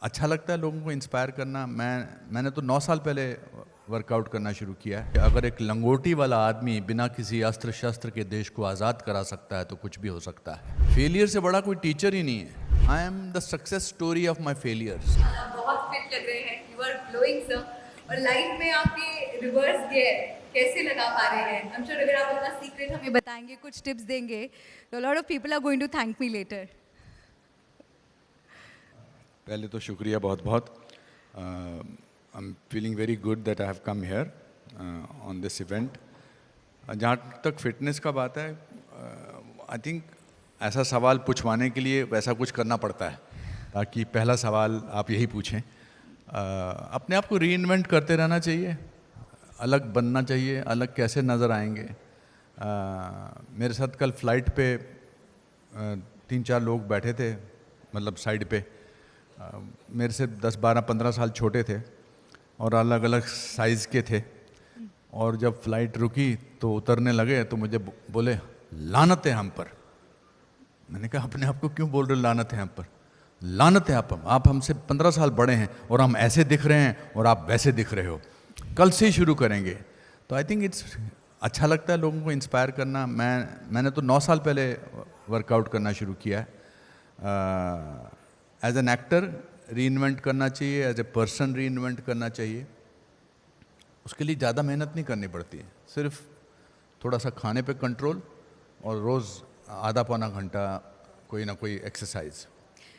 अच्छा लगता है लोगों को इंस्पायर करना। मैंने तो 9 साल पहले वर्कआउट करना शुरू किया है। अगर एक लंगोटी वाला आदमी बिना किसी अस्त्र शस्त्र के देश को आज़ाद करा सकता है तो कुछ भी हो सकता है। फेलियर से बड़ा कोई टीचर ही नहीं है। I am the success story of my failures. आप बहुत फिट लग रहे हैं, यू आर ग्लोइंग सर। और लाइफ में आपके रिवर्स गियर कैसे लगा पा रहे हैं? आई एम श्योर अगर आप अपना सीक्रेट हमें बताएंगे, कुछ टिप्स देंगे, तो lot of people are going to thank me later. पहले तो शुक्रिया बहुत बहुत। I am feeling very good that I have come here on this event. जहाँ तक फिटनेस का बात है, आई थिंक ऐसा सवाल पूछवाने के लिए वैसा कुछ करना पड़ता है, ताकि पहला सवाल आप यही पूछें। अपने आप को रीइन्वेंट करते रहना चाहिए, अलग बनना चाहिए। अलग कैसे नज़र आएंगे? मेरे साथ कल फ्लाइट पे 3-4 लोग बैठे थे, मतलब साइड पे, मेरे से 10, 12, 15 साल छोटे थे और अलग अलग साइज़ के थे। और जब फ्लाइट रुकी तो उतरने लगे तो मुझे बोले लानत है हम पर। मैंने कहा अपने आप को क्यों बोल रहे हो लानत है हम पर? लानत है आप हमसे 15 साल बड़े हैं और हम ऐसे दिख रहे हैं और आप वैसे दिख रहे हो। कल से ही शुरू करेंगे। तो आई थिंक इट्स अच्छा लगता है लोगों को इंस्पायर करना। मैंने तो 9 साल पहले वर्कआउट करना शुरू किया है। एज एन एक्टर रीइन्वेंट करना चाहिए, एज ए पर्सन रीइन्वेंट करना चाहिए। उसके लिए ज़्यादा मेहनत नहीं करनी पड़ती है, सिर्फ थोड़ा सा खाने पे कंट्रोल और रोज़ आधा पौना घंटा कोई ना कोई एक्सरसाइज।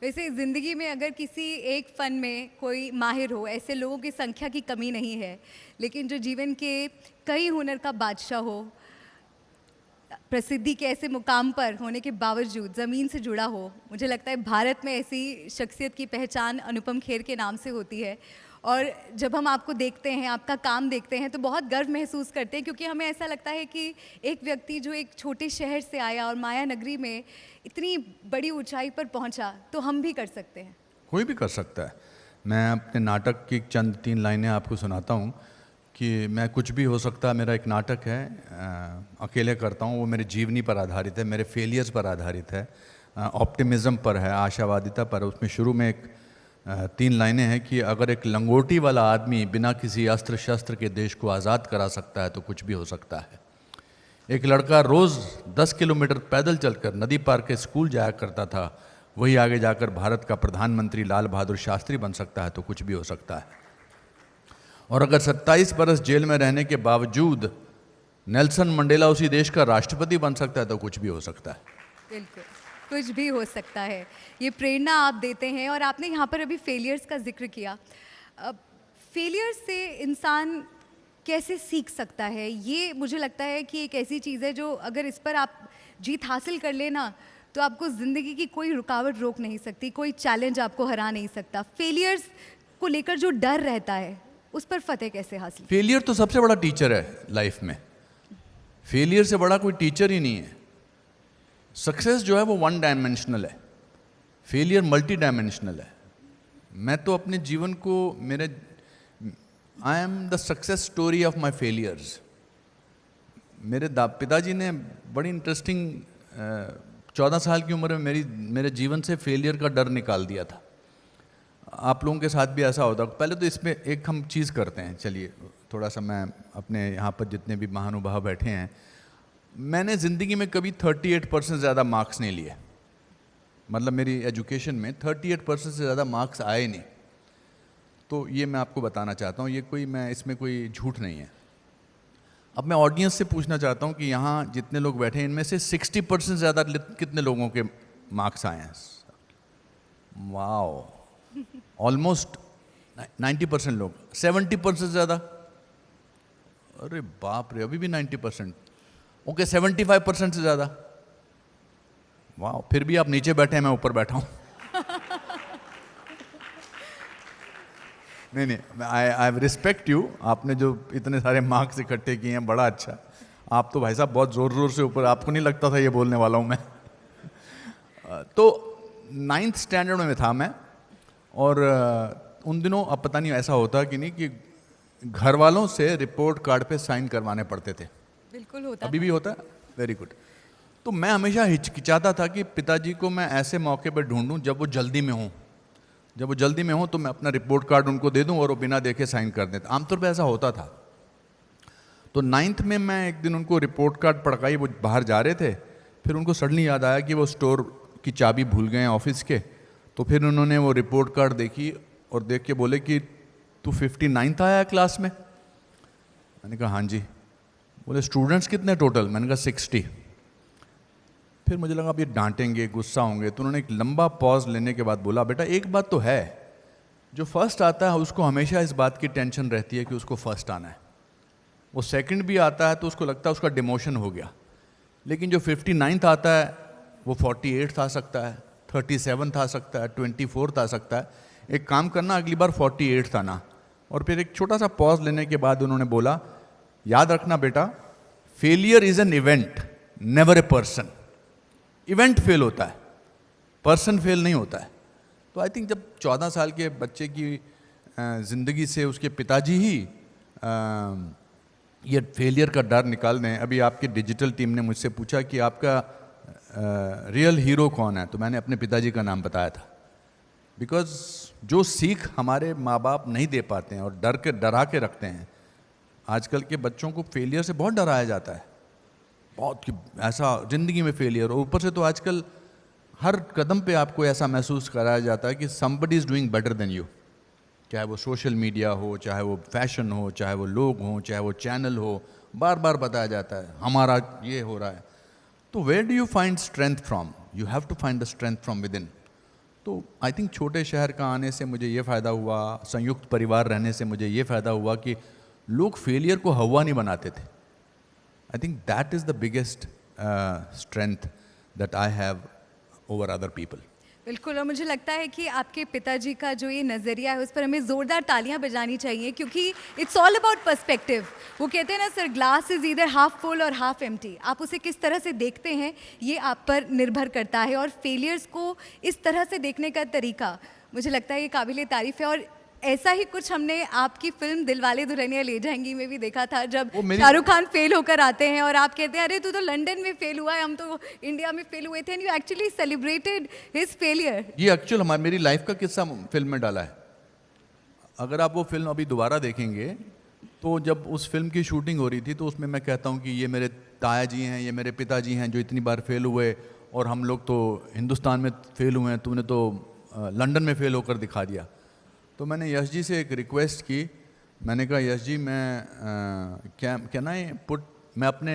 वैसे ज़िंदगी में अगर किसी एक फ़न में कोई माहिर हो, ऐसे लोगों की संख्या की कमी नहीं है, लेकिन जो जीवन के कई हुनर का बादशाह हो, प्रसिद्धि के ऐसे मुकाम पर होने के बावजूद ज़मीन से जुड़ा हो, मुझे लगता है भारत में ऐसी शख्सियत की पहचान अनुपम खेर के नाम से होती है। और जब हम आपको देखते हैं, आपका काम देखते हैं, तो बहुत गर्व महसूस करते हैं, क्योंकि हमें ऐसा लगता है कि एक व्यक्ति जो एक छोटे शहर से आया और माया नगरी में इतनी बड़ी ऊंचाई पर पहुंचा, तो हम भी कर सकते हैं। कोई भी कर सकता है। मैं अपने नाटक की चंद 3 लाइनें आपको सुनाता हूँ कि मैं कुछ भी हो सकता है। मेरा एक नाटक है, अकेले करता हूँ, वो मेरे जीवनी पर आधारित है, मेरे फेलियर्स पर आधारित है, ऑप्टिमिज़म पर है, आशावादिता पर। उसमें शुरू में एक 3 लाइनें हैं कि अगर एक लंगोटी वाला आदमी बिना किसी अस्त्र शस्त्र के देश को आज़ाद करा सकता है तो कुछ भी हो सकता है। एक लड़का रोज़ 10 किलोमीटर पैदल चलकर नदी पार के स्कूल जाया करता था, वही आगे जाकर भारत का प्रधानमंत्री लाल बहादुर शास्त्री बन सकता है तो कुछ भी हो सकता है। और अगर 27 बरस जेल में रहने के बावजूद नेल्सन मंडेला उसी देश का राष्ट्रपति बन सकता है तो कुछ भी हो सकता है। बिल्कुल, कुछ भी हो सकता है। ये प्रेरणा आप देते हैं। और आपने यहाँ पर अभी फेलियर्स का जिक्र किया। फेलियर से इंसान कैसे सीख सकता है? ये मुझे लगता है कि एक ऐसी चीज़ है जो अगर इस पर आप जीत हासिल कर लेना, तो आपको ज़िंदगी की कोई रुकावट रोक नहीं सकती, कोई चैलेंज आपको हरा नहीं सकता। फेलियर्स को लेकर जो डर रहता है, उस पर फतेह कैसे हासिल? फेलियर तो सबसे बड़ा टीचर है लाइफ में। फेलियर से बड़ा कोई टीचर ही नहीं है। सक्सेस जो है वो 1 डायमेंशनल है, फेलियर मल्टी डायमेंशनल है। मैं तो अपने जीवन को I am the success story of my failures. मेरे पिताजी ने बड़ी इंटरेस्टिंग 14 साल की उम्र में मेरे जीवन से फेलियर का डर निकाल दिया था। आप लोगों के साथ भी ऐसा होता है। पहले तो इसमें एक हम चीज़ करते हैं, चलिए थोड़ा सा मैं अपने यहाँ पर जितने भी महानुभाव बैठे हैं, मैंने ज़िंदगी में कभी 38% ज़्यादा मार्क्स नहीं लिए। मतलब मेरी एजुकेशन में 38% से ज़्यादा मार्क्स आए नहीं। तो ये मैं आपको बताना चाहता हूँ, ये इसमें कोई झूठ नहीं है। अब मैं ऑडियंस से पूछना चाहता हूँ कि यहाँ जितने लोग बैठे हैं इनमें से 60% ज़्यादा कितने लोगों के मार्क्स आए हैं? वाओ, ऑलमोस्ट 90% लोग। 70% ज़्यादा? अरे बाप रे, अभी भी 90%। ओके, 75% से ज़्यादा? वाह, फिर भी आप नीचे बैठे हैं, मैं ऊपर बैठा हूँ। नहीं, आई रिस्पेक्ट यू। आपने जो इतने सारे मार्क्स इकट्ठे किए हैं, बड़ा अच्छा। आप तो भाई साहब बहुत ज़ोर ज़ोर से ऊपर, आपको नहीं लगता था ये बोलने वाला हूँ मैं। तो 9th स्टैंडर्ड में था मैं। और उन दिनों, अब पता नहीं ऐसा होता कि नहीं, कि घर वालों से रिपोर्ट कार्ड पे साइन करवाने पड़ते थे। बिल्कुल होता अभी भी होता है? Very good. तो मैं हमेशा हिचकिचाता था कि पिताजी को मैं ऐसे मौके पर ढूंढूं जब वो जल्दी में हों, जब वो जल्दी में हो तो मैं अपना रिपोर्ट कार्ड उनको दे दूं और वो बिना देखे साइन कर देते। आमतौर पे ऐसा होता था। तो 9th में मैं एक दिन उनको रिपोर्ट कार्ड पढ़ाई, वो बाहर जा रहे थे, फिर उनको सडनली याद आया कि वो स्टोर की चाबी भूल गए हैं ऑफिस के। तो फिर उन्होंने वो रिपोर्ट कार्ड देखी और देख के बोले कि तू 59th आया है क्लास में। मैंने कहा हाँ जी। बोले स्टूडेंट्स कितने टोटल? मैंने कहा 60। फिर मुझे लगा अब ये डांटेंगे, गुस्सा होंगे, तो उन्होंने एक लंबा पॉज लेने के बाद बोला, बेटा एक बात तो है, जो फर्स्ट आता है उसको हमेशा इस बात की टेंशन रहती है कि उसको फर्स्ट आना है। वो सेकंड भी आता है तो उसको लगता है उसका डिमोशन हो गया। लेकिन जो 59th आता है वो 48th आ सकता है, 37th आ सकता है, 24th आ सकता है। एक काम करना, अगली बार 48th आना। और फिर एक छोटा सा पॉज लेने के बाद उन्होंने बोला, याद रखना बेटा, failure is an event, never a person. Event fail होता है, पर्सन फेल नहीं होता है। तो आई थिंक जब 14 साल के बच्चे की ज़िंदगी से उसके पिताजी ही ये फेलियर का डर निकाल दें। अभी आपकी डिजिटल टीम ने मुझसे पूछा कि आपका रियल हीरो कौन है, तो मैंने अपने पिताजी का नाम बताया था। बिकॉज जो सीख हमारे माँ बाप नहीं दे पाते हैं और डरा के रखते हैं, आजकल के बच्चों को फेलियर से बहुत डराया जाता है, बहुत कि ऐसा ज़िंदगी में फेलियर। और ऊपर से तो आजकल हर कदम पे आपको ऐसा महसूस कराया जाता है कि somebody is doing better than you. चाहे वो सोशल मीडिया हो, चाहे वो फैशन हो, चाहे वो लोग हों, चाहे वो चैनल हो, बार बार बताया जाता है हमारा ये हो रहा है। तो where do you find strength from? You have to find the strength from within. तो आई थिंक छोटे शहर का आने से मुझे ये फ़ायदा हुआ, संयुक्त परिवार रहने से मुझे ये फ़ायदा हुआ कि लोग फेलियर को हवा नहीं बनाते थे। I think that is the biggest strength that I have over other people. बिल्कुल, और मुझे लगता है कि आपके पिताजी का जो ये नज़रिया है उस पर हमें ज़ोरदार तालियां बजानी चाहिए, क्योंकि इट्स ऑल अबाउट पर्सपेक्टिव। वो कहते हैं ना sir, glass is either half full और हाफ एम्प्टी। आप उसे किस तरह से देखते हैं ये आप पर निर्भर करता है, और फेलियर्स को इस तरह से देखने का तरीका मुझे लगता है ये काबिले तारीफ़ है। और ऐसा ही कुछ हमने आपकी फिल्म दिलवाले दुल्हनिया ले जाएंगी में भी देखा था, जब शाहरुख खान फेल होकर आते हैं और आप कहते हैं अरे तू तो लंदन में फेल हुआ है, हम तो इंडिया में फेल हुए थे, and you actually celebrated his failure. ये एक्चुअल मेरी लाइफ का किस्सा फिल्म में डाला है। अगर आप वो फिल्म अभी दोबारा देखेंगे तो जब उस फिल्म की शूटिंग हो रही थी तो उसमें मैं कहता हूँ कि ये मेरे ताया जी हैं, ये मेरे पिताजी हैं जो इतनी बार फेल हुए, और हम लोग तो हिंदुस्तान में फेल हुए हैं, तुमने तो लंदन में फेल होकर दिखा दिया। तो मैंने यश जी से एक रिक्वेस्ट की। मैंने कहा यश जी, मैं क्या ना पुट मैं अपने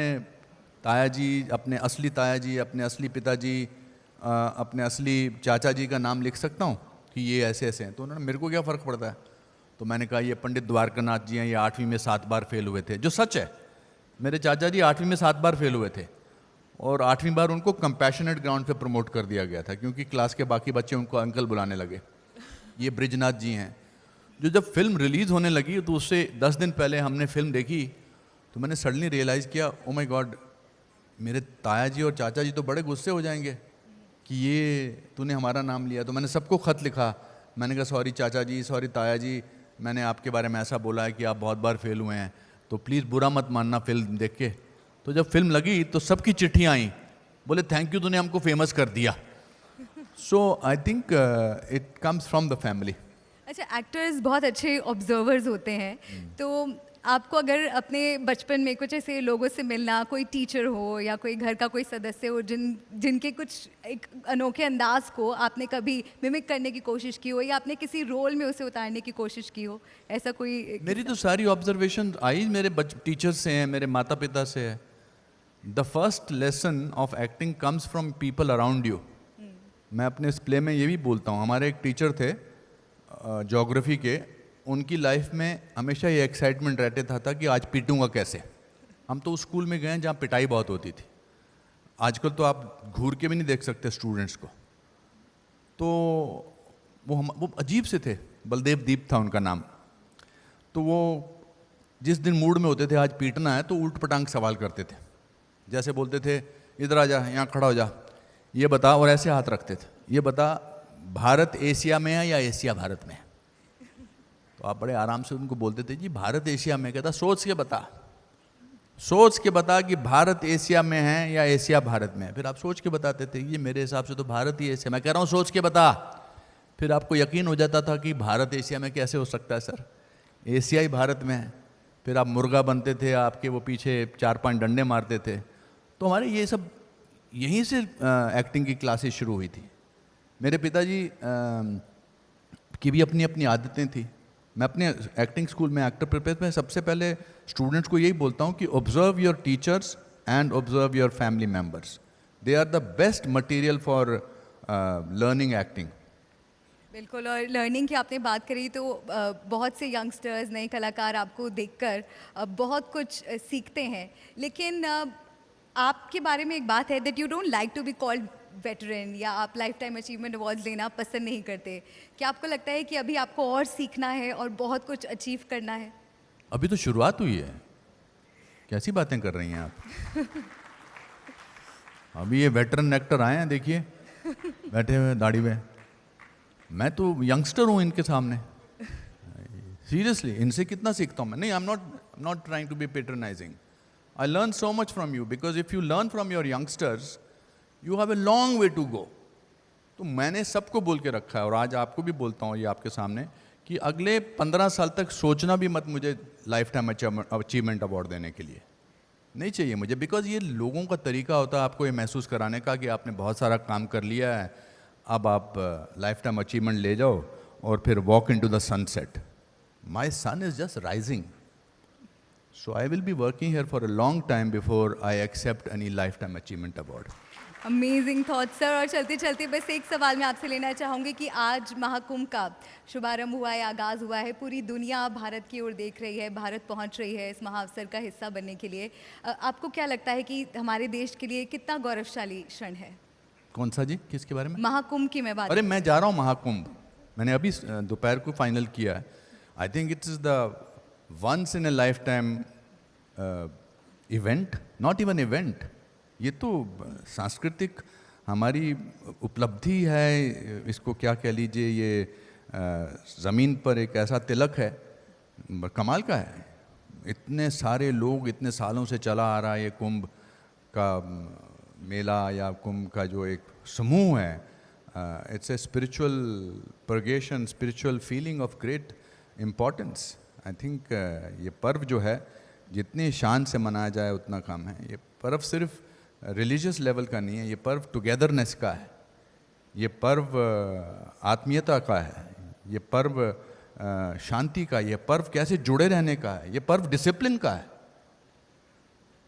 ताया जी, अपने असली ताया जी, अपने असली पिताजी, अपने असली चाचा जी का नाम लिख सकता हूँ कि ये ऐसे ऐसे हैं? तो उन्होंने, मेरे को क्या फ़र्क पड़ता है। तो मैंने कहा ये पंडित द्वारकानाथ जी हैं, ये 8वीं में 7 बार फेल हुए थे, जो सच है। मेरे चाचा जी 8वीं में 7 बार फेल हुए थे, और 8वीं बार उनको कंपैशनेट ग्राउंड पे प्रमोट कर दिया गया था क्योंकि क्लास के बाकी बच्चे उनको अंकल बुलाने लगे। ये ब्रिजनाथ जी हैं। जो जब फिल्म रिलीज़ होने लगी तो उससे 10 दिन पहले हमने फिल्म देखी, तो मैंने सडनली रियलाइज़ किया, ओ माय गॉड, मेरे ताया जी और चाचा जी तो बड़े गुस्से हो जाएंगे कि ये तूने हमारा नाम लिया। तो मैंने सबको ख़त लिखा। मैंने कहा सॉरी चाचा जी, सॉरी ताया जी, मैंने आपके बारे में ऐसा बोला है कि आप बहुत बार फेल हुए हैं, तो प्लीज़ बुरा मत मानना फिल्म देख के। तो जब फिल्म लगी तो सबकी चिट्ठियाँ आई, बोले थैंक यू, तूने हमको फेमस कर दिया। So I think it comes from the family. अच्छा, एक्टर्स बहुत अच्छे ऑब्जर्वर्स होते हैं, तो आपको अगर अपने बचपन में कुछ ऐसे लोगों से मिलना, कोई टीचर हो या कोई घर का कोई सदस्य हो जिनके कुछ एक अनोखे अंदाज को आपने कभी मिमिक करने की कोशिश की हो, या आपने किसी रोल में उसे उतारने की कोशिश की हो, ऐसा कोई? मेरी तो सारी ऑब्जर्वेशन आई मेरे टीचर से हैं, मेरे माता पिता से है। The first lesson of acting comes from people around you. मैं अपने इस प्ले में ये भी बोलता हूँ, हमारे एक टीचर थे ज्योग्राफी के, उनकी लाइफ में हमेशा ये एक्साइटमेंट रहता था कि आज पीटूंगा कैसे। हम तो उस स्कूल में गए हैं जहाँ पिटाई बहुत होती थी। आजकल तो आप घूर के भी नहीं देख सकते स्टूडेंट्स को। तो वो अजीब से थे, बलदेव दीप था उनका नाम। तो वो जिस दिन मूड में होते थे आज पीटना है तो उल्ट पटांग सवाल करते थे। जैसे बोलते थे इधर आ जा, यहाँ खड़ा हो जा, ये बता, और ऐसे हाथ रखते थे, ये बता भारत एशिया में है या एशिया भारत में है? तो आप बड़े आराम से उनको बोलते थे जी भारत एशिया में। कहता सोच के बता, सोच के बता कि भारत एशिया में है या एशिया भारत में है। फिर आप सोच के बताते थे, ये मेरे हिसाब से तो भारत ही एशिया। मैं कह रहा हूँ सोच के बता। फिर आपको यकीन हो जाता था कि भारत एशिया में कैसे हो सकता है सर, एशियाई भारत में है। फिर आप मुर्गा बनते थे, आपके वो पीछे 4-5 डंडे मारते थे। तो हमारे ये सब यहीं से एक्टिंग की क्लासेस शुरू हुई थी। मेरे पिताजी की भी अपनी अपनी आदतें थी। मैं अपने एक्टिंग स्कूल में एक्टर प्रिपेयर में सबसे पहले स्टूडेंट्स को यही बोलता हूँ कि observe your teachers and observe your family members, they are the best material for learning acting. बिल्कुल, और लर्निंग की आपने बात करी तो बहुत से यंगस्टर्स, नए कलाकार आपको देखकर बहुत कुछ सीखते हैं, लेकिन आपके बारे में एक बात है that you don't like to be called veteran, या आप लाइफ टाइम अचीवमेंट अवार्ड्स लेना पसंद नहीं करते। क्या आपको लगता है कि अभी आपको और सीखना है और बहुत कुछ अचीव करना है? अभी तो शुरुआत हुई है, कैसी बातें कर रही हैं आप। अभी ये वेटरन एक्टर आए हैं, देखिए बैठे हुए दाढ़ी में। मैं तो यंगस्टर हूँ इनके सामने। सीरियसली इनसे कितना सीखता हूँ मैं। नहीं, I am not trying to be patronising. I learn so much from you, because if you learn from your youngsters you have a long way to go. तो मैंने सबको बोल के रखा है, और आज आपको भी बोलता हूँ ये आपके सामने, कि अगले 15 साल तक सोचना भी मत मुझे लाइफ टाइम अचीवमेंट अवार्ड देने के लिए। नहीं चाहिए मुझे, बिकॉज ये लोगों का तरीका होता है आपको ये महसूस कराने का कि आपने बहुत सारा काम कर लिया है, अब आप लाइफ टाइम अचीवमेंट ले जाओ और फिर walk into the sunset. My son is just rising, so I will be working here for a long time before I accept any lifetime achievement award. Amazing thought sir. और चलते चलते बस एक सवाल मैं आपसे लेना चाहूँगी कि आज महाकुंभ का शुभारंभ हुआ है, आगाज़ हुआ है, पूरी दुनिया भारत की ओर देख रही है, भारत पहुँच रही है इस महाअवसर का हिस्सा बनने के लिए। आपको क्या लगता है कि हमारे देश के लिए कितना गौरवशाली क्षण है? कौन सा जी, किसके बारे में? महाकुंभ की मैं बात। अरे मैं जा रहा हूँ महाकुंभ, मैंने अभी दोपहर को फाइनल किया है। I think it is the once in a lifetime event, not even event, ये तो सांस्कृतिक हमारी उपलब्धि है, इसको क्या कह लीजिए, ये ज़मीन पर एक ऐसा तिलक है, कमाल का है। इतने सारे लोग, इतने सालों से चला आ रहा है ये कुंभ का मेला या कुंभ का जो एक समूह है, it's a spiritual purgation, spiritual feeling of great importance. I think ये पर्व जो है जितनी शान से मनाया जाए उतना कम है। ये पर्व सिर्फ रिलीजियस लेवल का नहीं है, ये पर्व टुगेदरनेस का है, ये पर्व आत्मीयता का है, ये पर्व शांति का, ये पर्व कैसे जुड़े रहने का है, ये पर्व डिसिप्लिन का है।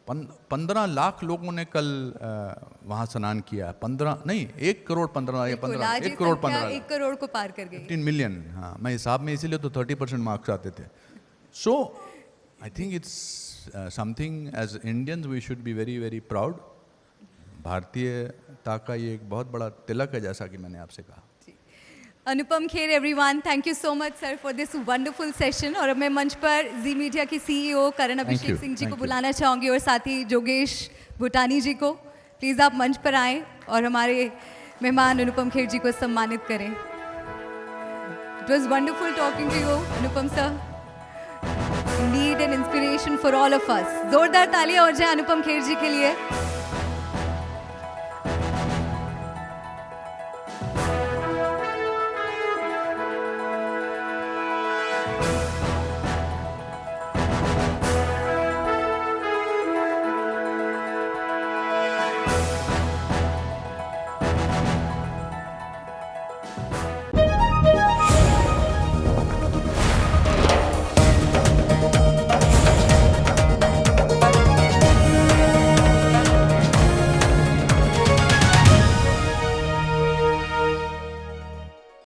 15 लाख लोगों ने कल वहाँ स्नान किया। 15 नहीं, 1 करोड़ 15 या 15, 1 करोड़ 15, 1 करोड़ को पार कर गई। 15 मिलियन। हाँ, मैं हिसाब में इसीलिए तो 30% मार्क्स आते थे। So I think it's something as Indians we should be very very proud. भारतीयता का ये एक बहुत बड़ा तिलक है, जैसा कि मैंने आपसे कहा। Anupam Kher everyone, thank you so much sir for this wonderful session. और अब मैं मंच पर जी मीडिया के सीईओ करण अभिषेक सिंह जी को बुलाना चाहूँगी, और साथ ही जोगेश भूटानी जी को। प्लीज़ आप मंच पर आएँ और हमारे मेहमान अनुपम खेर जी को सम्मानित करें। It was wonderful talking to you Anupam sir, need an inspiration for all of us. जोरदार तालियां हो जाए अनुपम खेर जी के लिए।